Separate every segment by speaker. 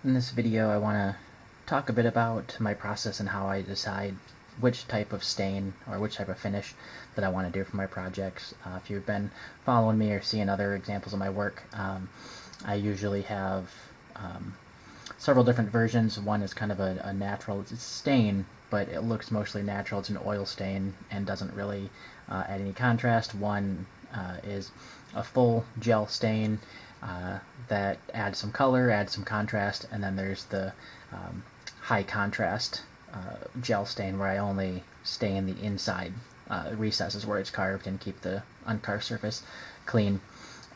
Speaker 1: In this video I want to talk a bit about my process and how I decide which type of stain or which type of finish that I want to do for my projects. If you've been following me or seeing other examples of my work, I usually have several different versions. One is kind of a natural stain, but it looks mostly natural. It's an oil stain and doesn't really add any contrast. One is a full gel stain that adds some color, adds some contrast, and then there's the high contrast gel stain where I only stain the inside recesses where it's carved and keep the uncarved surface clean.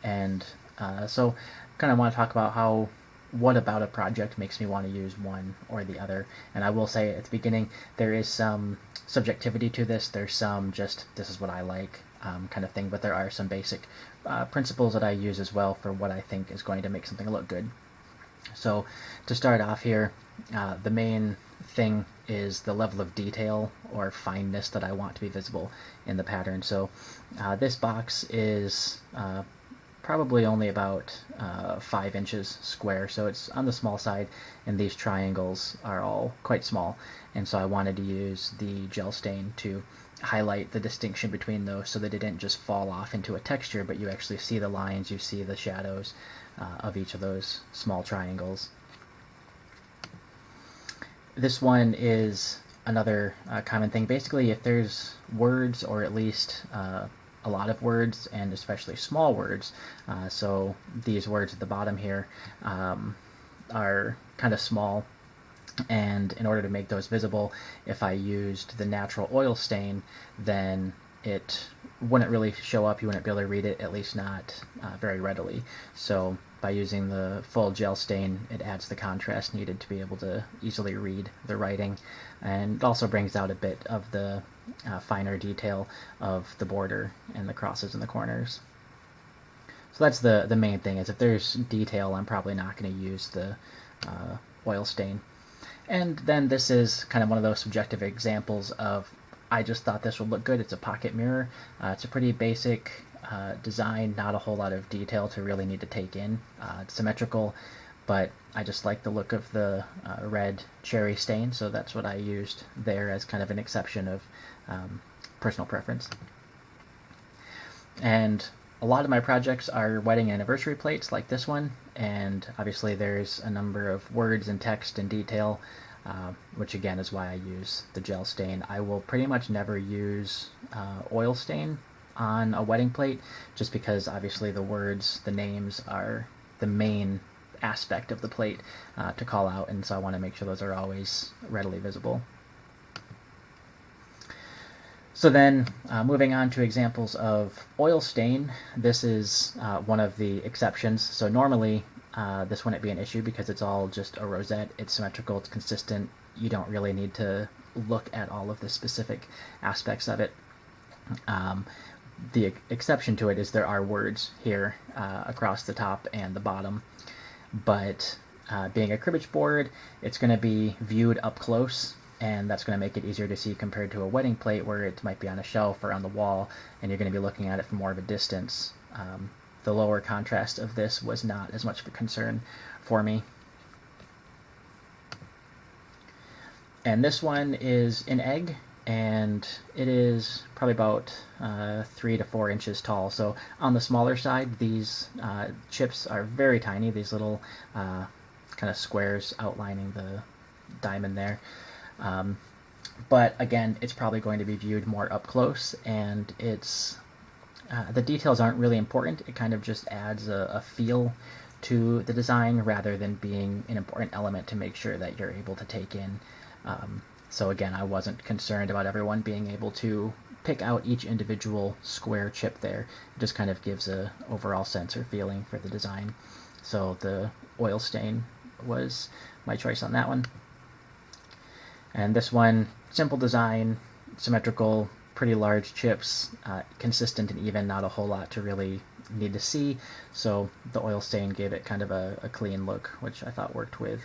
Speaker 1: And so kind of want to talk about what about a project makes me want to use one or the other. And I will say at the beginning, there is some subjectivity to this. There's some just, this is what I like kind of thing, but there are some basic principles that I use as well for what I think is going to make something look good. So to start off here, the main thing is the level of detail or fineness that I want to be visible in the pattern. So this box is probably only about 5 inches square, so it's on the small side, and these triangles are all quite small, and so I wanted to use the gel stain to highlight the distinction between those so that it didn't just fall off into a texture, but you actually see the lines, you see the shadows of each of those small triangles. This one is another common thing. Basically, if there's words, or at least a lot of words, and especially small words, so these words at the bottom here are kind of small, and in order to make those visible, if I used the natural oil stain, then it wouldn't really show up. You wouldn't be able to read it, at least not very readily. So by using the full gel stain, it adds the contrast needed to be able to easily read the writing, and it also brings out a bit of the finer detail of the border and the crosses in the corners. So that's the main thing, is if there's detail, I'm probably not going to use the oil stain. And then this is kind of one of those subjective examples of, I just thought this would look good. It's a pocket mirror. It's a pretty basic design, not a whole lot of detail to really need to take in. It's symmetrical, but I just like the look of the red cherry stain, so that's what I used there as kind of an exception of personal preference. And a lot of my projects are wedding anniversary plates like this one, and obviously there's a number of words and text and detail, which again is why I use the gel stain. I will pretty much never use oil stain on a wedding plate, just because obviously the words, the names are the main aspect of the plate to call out, and so I want to make sure those are always readily visible. So then, moving on to examples of oil stain, this is one of the exceptions. So normally, this wouldn't be an issue because it's all just a rosette. It's symmetrical, it's consistent. You don't really need to look at all of the specific aspects of it. The exception to it is there are words here across the top and the bottom, but being a cribbage board, it's going to be viewed up close, and that's going to make it easier to see compared to a wedding plate where it might be on a shelf or on the wall, and you're going to be looking at it from more of a distance. The lower contrast of this was not as much of a concern for me. And this one is an egg, and it is probably about 3 to 4 inches tall. So on the smaller side, these chips are very tiny, these little kind of squares outlining the diamond there. But again, it's probably going to be viewed more up close, and it's the details aren't really important. It kind of just adds a feel to the design rather than being an important element to make sure that you're able to take in. So again, I wasn't concerned about everyone being able to pick out each individual square chip there. It just kind of gives a overall sense or feeling for the design. So the oil stain was my choice on that one. And this one, simple design, symmetrical, pretty large chips, consistent and even, not a whole lot to really need to see. So the oil stain gave it kind of a clean look, which I thought worked with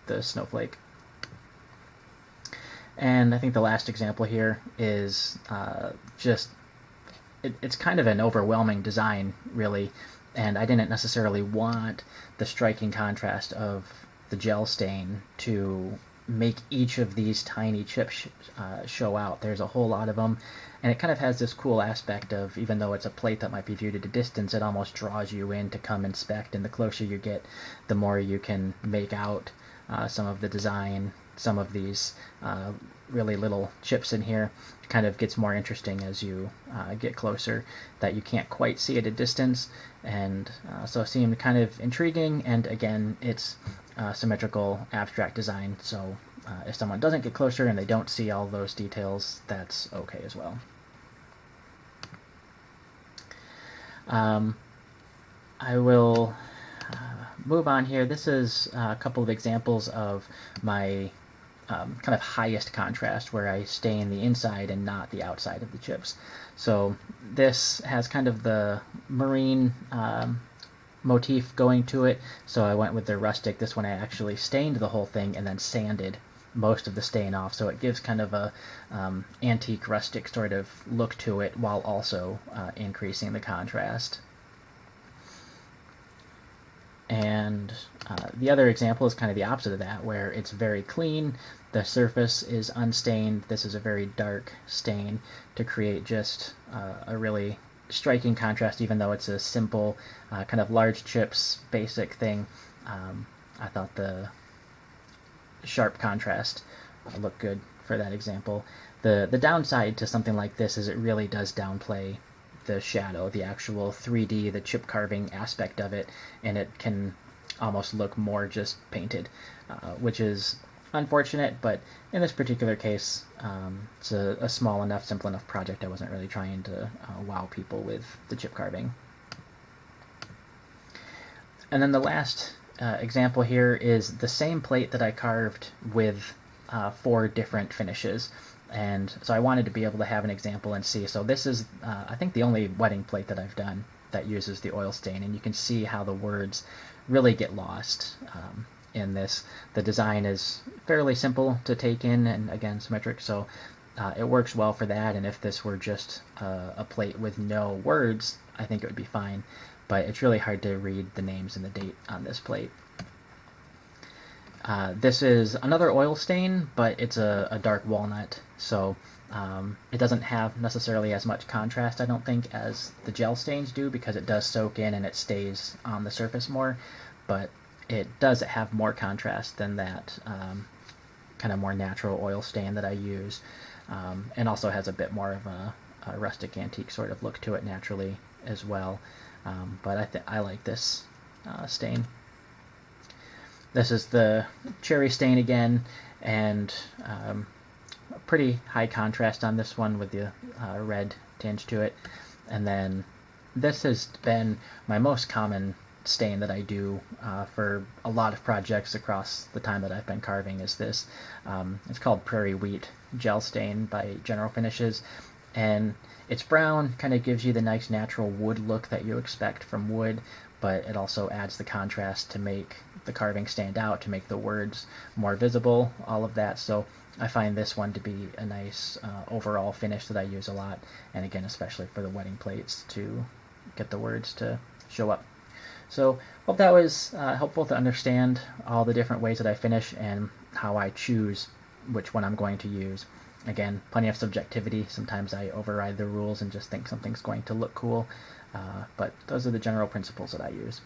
Speaker 1: the snowflake. And I think the last example here is it's kind of an overwhelming design, really, and I didn't necessarily want the striking contrast of the gel stain to make each of these tiny chips show out. There's a whole lot of them, and it kind of has this cool aspect of, even though it's a plate that might be viewed at a distance, it almost draws you in to come inspect, and the closer you get, the more you can make out some of the design. Some of these really little chips in here kind of gets more interesting as you get closer, that you can't quite see at a distance, and so it seemed kind of intriguing. And again, it's symmetrical abstract design, so if someone doesn't get closer and they don't see all those details, that's okay as well. I will move on here. This is a couple of examples of my kind of highest contrast, where I stain the inside and not the outside of the chips. So this has kind of the marine motif going to it, so I went with the rustic. This one I actually stained the whole thing and then sanded most of the stain off, so it gives kind of a antique rustic sort of look to it, while also increasing the contrast. And the other example is kind of the opposite of that, where it's very clean, the surface is unstained. This is a very dark stain to create just a really striking contrast, even though it's a simple kind of large chips basic thing. I thought the sharp contrast looked good for that example. The downside to something like this is it really does downplay the shadow, the actual 3D, the chip carving aspect of it, and it can almost look more just painted, which is unfortunate. But in this particular case, it's a small enough, simple enough project. I wasn't really trying to wow people with the chip carving. And then the last example here is the same plate that I carved with 4 different finishes. And so I wanted to be able to have an example and see. So this is, I think, the only wedding plate that I've done that uses the oil stain, and you can see how the words really get lost in this. The design is fairly simple to take in, and again, symmetric, so it works well for that. And if this were just a plate with no words, I think it would be fine, but it's really hard to read the names and the date on this plate. This is another oil stain, but it's a dark walnut, so it doesn't have necessarily as much contrast, I don't think, as the gel stains do, because it does soak in and it stays on the surface more, but it does have more contrast than that kind of more natural oil stain that I use, and also has a bit more of a rustic antique sort of look to it naturally as well. But I like this stain. This is the cherry stain again, and pretty high contrast on this one with the red tinge to it. And then this has been my most common stain that I do for a lot of projects across the time that I've been carving, is this. It's called Prairie Wheat Gel Stain by General Finishes, and it's brown, kind of gives you the nice natural wood look that you expect from wood, but it also adds the contrast to make the carving stand out, to make the words more visible, all of that. So I find this one to be a nice overall finish that I use a lot, and again, especially for the wedding plates, to get the words to show up. So hope that was helpful to understand all the different ways that I finish and how I choose which one I'm going to use. Again, plenty of subjectivity. Sometimes I override the rules and just think something's going to look cool, but those are the general principles that I use.